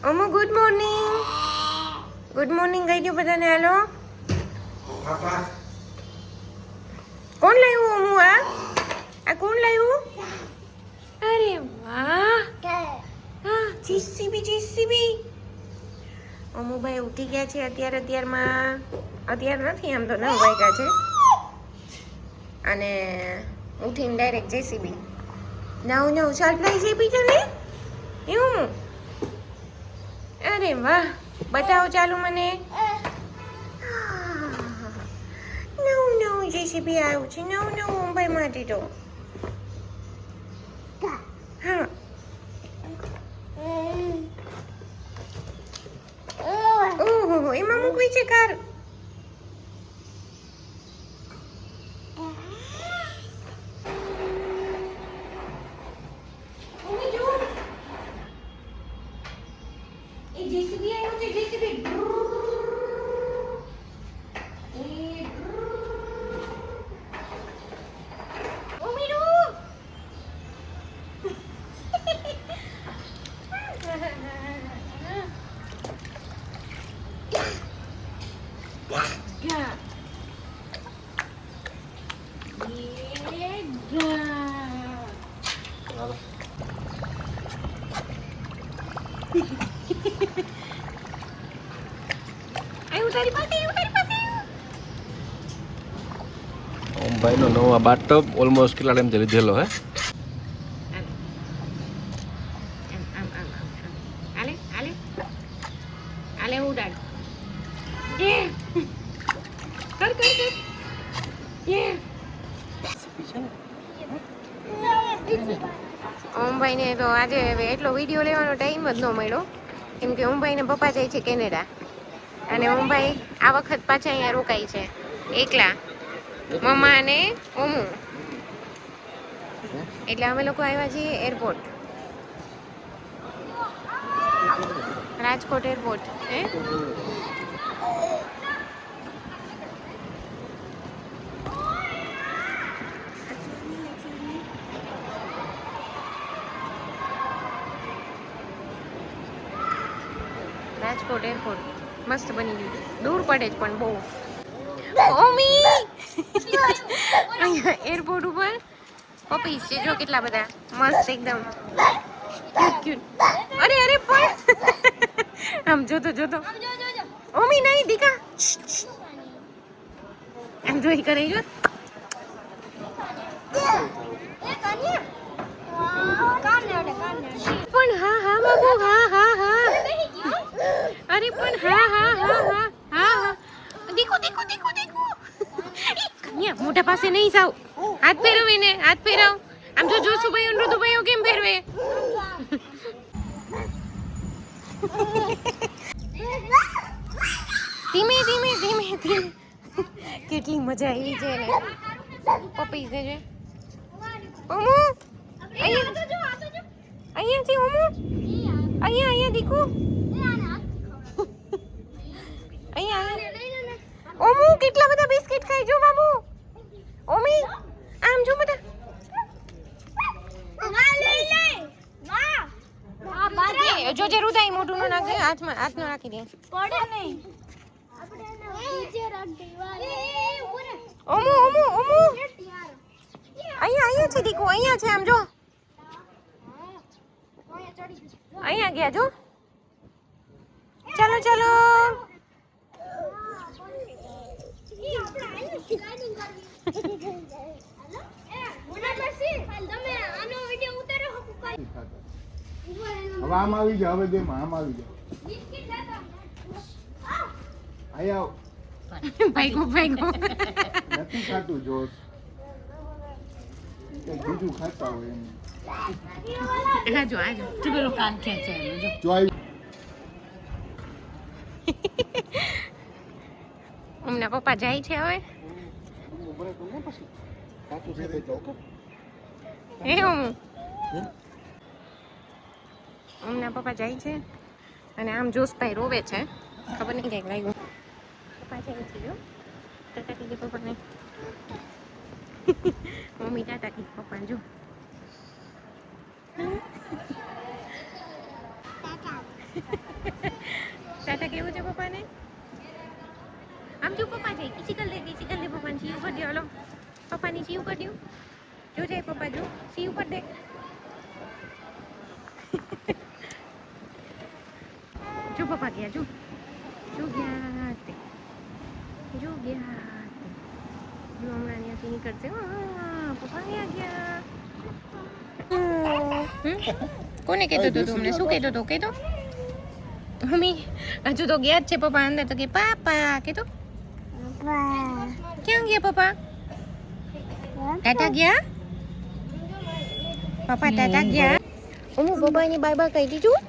અમુ good morning. Good morning કહી દો બધાને. હાલો. કોણ લાવ્યું અમુ? આ કોણ લાવ્યું? અરે વાહ, હા જીસીબી જીસીબી. અમુભાઈ ઉઠી ગયા છે અત્યારમાં. અત્યારે નથી, આમ તો 9 વાગ્યા છે. અને ઉઠીને ડાયરેક્ટ જેસીબી. નવ સરપ્રાઈઝ આપી તને એવું? અરે વાહ, બતાવો ચાલુ મને. નવું જેસીબી આવ્યું છે, નવું મુંબઈ માટે તો. હા. ઓહો, એમાં મૂકવી છે કાર. જેસીબી આવ્યું છે, જેસીબી. ભાઈનો નવો બાથટબ ઓલમોસ્ટ કેટલા ટાઈમથી લીધેલો હે. ઓમભાઈને તો આજે એટલો વિડીયો લેવાનો ટાઈમ જ ન મળ્યો, કેમ કે ઓમભાઈને પપ્પા જાય છે કેનેડા. અને ઓમભાઈ આ વખત પાછા અહીંયા રોકાય છે એકલા, મમ્મા અને ઓમુ. એટલે અમે લોકો આવ્યા છીએ એરપોર્ટ, રાજકોટ એરપોર્ટ. હે રાજકોટ એરપોર્ટ મસ્ત બની ગયું. દૂર પડે જ પણ બહુ. ઓમી અહીંયા એરપોર્ટ ઉપર પપીસ છે જો, કેટલા બધા મસ્ત એકદમ ક્યુટ ક્યુટ. અરે પણ આમ જોતો ઓમી નહીં દીકા, આમ જોઈ કરે જો. પણ હા બાબુ, હા. અરે પણ હા. દેખો. કન્યા મોઢા પાસે નહીં જાવ. હાથ ફેરવ એને, હાથ ફેરવ. આમ જો જોશુભાઈ અને ઋતુભાઈ કેમ ફેરવે. ધીમે. કેટલી મજા આવી છે ને પપી છે. ઓમુ અહીંયા છે. ઓમુ અહીંયા દીકુ. અહીંયા ઓમુ કેટલા બધા બિસ્કિટ ખાઈ જો બાબુ. ઓમી આમ જો બધા. જોજે રુદાઈ મોઢું ન નાખે, હાથ ન રાખી દે. પડે નહીં. ઓમુ અહીંયા છે દીકુ, અહીંયા છે. આમ જો અહીંયા ગયા જો. ચાલો. હવે આમ આવી જાવ, હવે જેમ આમ આવી જાવ. આવ ભાઈગો નથી ખાતું જોશ, બીજું ખાતા હોય એમ. જો પેલો કાન ખેંચે જો આવી. અમના પપ્પા જાય છે હવે. અમના પપ્પા જાય છે અને આમ જોશભાઈ રોવે છે. ખબર નહીં ક્યાંક લાગ્યું. પપ્પા જાય છે જો. ટાટા કીધે પપ્પાને. મમ્મી ટાટા કીધે પપ્પાને જો. ટાટા કેવું છે પપ્પાને? આમ જો પપ્પા જાય કિસી કર દે પપ્પાને સીવ કરી દે. હલો પપ્પાની સીવ કરી દઉં. જો જાય પપ્પા જો સીવ કરી દે. જો પપ્પા ગયા જો ગયા તે જો ગયા તે જો હમણાં ત્યાંથી નીકળશે. પપ્પા ગયા. કોને કહેતો હતો તમને? શું કહેતો હતો? કહેતો મમ્મી હજુ તો ગયા જ છે પપ્પા અંદર. તો કે પાપા કહેતો ક્યાં ગયા પપ્પા? ટાટા ગયા પપ્પા? ટાટા ગયા? હું પપ્પાની બાય બાય કહી દીધું.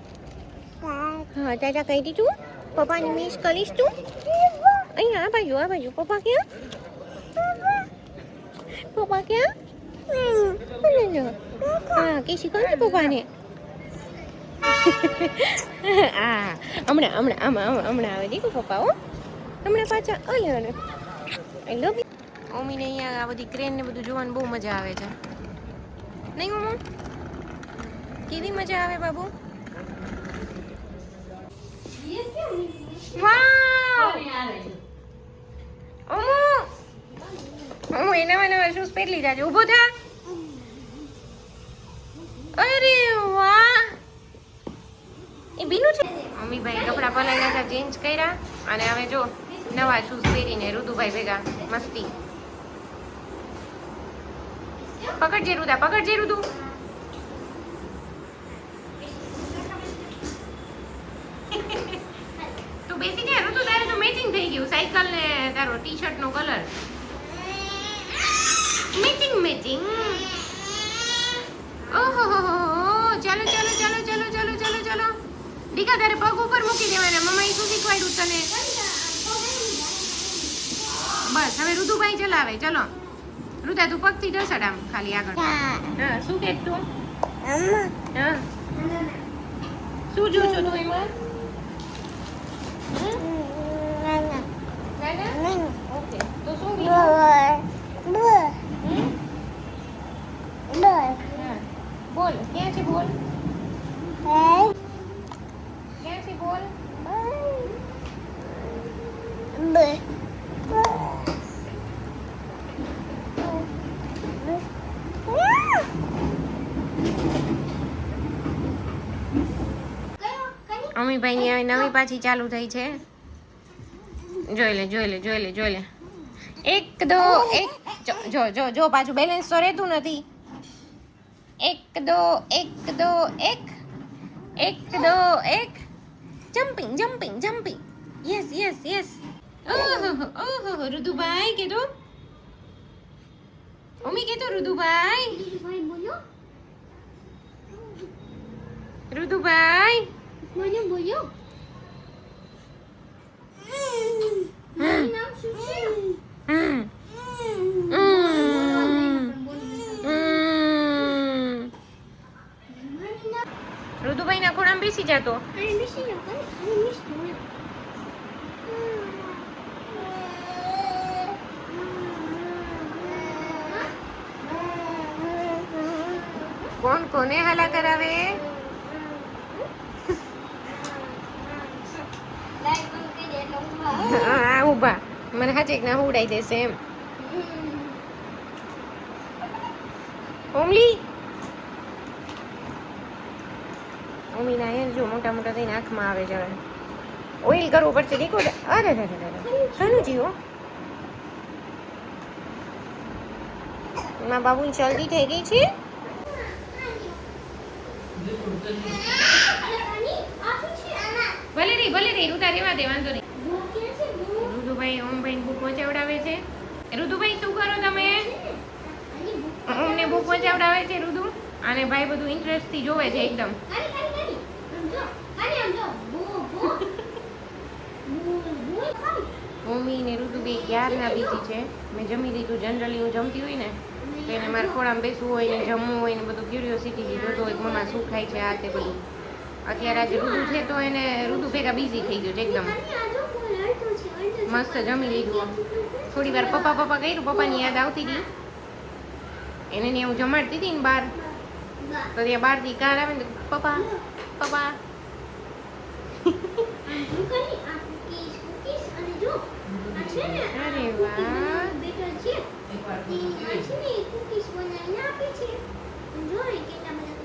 હા ટાટા કહી દીધું. પપ્પાની મિસ કરીશ તું? અહીંયા આ બાજુ પપ્પા ક્યાં? પપ્પા ક્યાં? હા કેસી કોણ પપ્પાને? હા હમણાં આવે દીકું પપ્પા. હો હમણાં પાછા આઈ લવ યુ. મમ્મીને અહીંયા આ બધી ક્રેન ને બધું જોવાની બહુ મજા આવે છે નહીં મમ્મા? કેવી મજા આવે બાબુ? વાવ હું નવા શૂઝ પહેરી લીધા છે. ઊભો થા. અરે વાહ એ બીનું છે. મમ્મી ભાઈ કપડા પલાળ્યા હતા, ચેન્જ કર્યા અને હવે જો નવા શૂઝ પહેરીને ઋતુભાઈ ભેગા મસ્તી. પકડજે રુદા, પકડજે રુદુ. તું બેસી ગયા ઋતુ? તારે તો મેચિંગ થઈ ગયું સાયકલ ને તારો ટી શર્ટ નો કલર મેચિંગ. ઓહો ચાલો દીકા તારે પગ ઉપર મૂકી દેવાના. મમ્માએ શું શીખવાડ્યું તને? બસ હવે ઋતુભાઈ ચલાવે. ચલો ઋતા તું પગથી ઢસડ આમ ખાલી આગળ. હા શું કે તું? હા શું જો છો તું એમાં? ઓકે તો શું બોલ ક્યાં છે? બોલ ક્યાં છે? બોલ અમીભાઈની હવે નવી પાછી ચાલુ થઈ છે. જોઈ લે. એક દો એક. જો પાછું બેલેન્સ તો રહેતું નથી. એક દો એક. જમ્પિંગ. યસ. ઓહો ઋતુભાઈ કીધું. મમ્મી કીધું ઋતુભાઈ. ઋતુભાઈ બોલો. ઋતુભાઈ ના ખોળામાં બેસી જાતો. કોણ કોને હાલા કરાવે? હા ઉભા મને હાચે ના ઉડાઈ દેશે એમ. ઓમલી ઓમીના હે જો મોટા થઈને આંખમાં આવે છે. હવે ઓઇલ કરવું પડશે દીકો. અરે ઘણું જીવો માં બાબુની જલ્દી થઈ ગઈ છે. ભલે રહી રુતા રેવા દે વાંધો નહીં. ઋતુભાઈ ઓમભાઈ બુક પહોંચાવડાવે છે. ઋતુભાઈ શું કરો તમે? અમને બુક પહોંચાવડાવે છે ઋતુ અને ભાઈ બધું ઇન્ટરેસ્ટ થી જોવે છે એકદમ. મમ્મી ને ઋતુ બે ક્યારના બીજી છે. મેં જમી લીધું. જનરલી હું જમતી હોય ને તો એને મારે ખોળામાં બેસવું હોય ને જમવું હોય ને બધું ક્યુરિયોસિટીથી જોતો હોય મમ્મા શું ખાય છે આ તે બધું. અત્યારે આજે ઋતુ છે તો એને ઋતુ ભેગા બિઝી થઈ ગયો છે એકદમ. મસ્ત જમી લીધું. થોડી વાર પપ્પા કર્યું. પપ્પાની યાદ આવતી હતી એને હું જમાડતી હતી ને બહાર. તો ત્યાં બહારથી કાર આવે ને પપ્પા જો આ છે ને અરે cookie વાહ. બનાવવાનું બેટર છે. આ છે ને કુકીઝ બનાવીને આપે છે. જો એ કેટલા બધા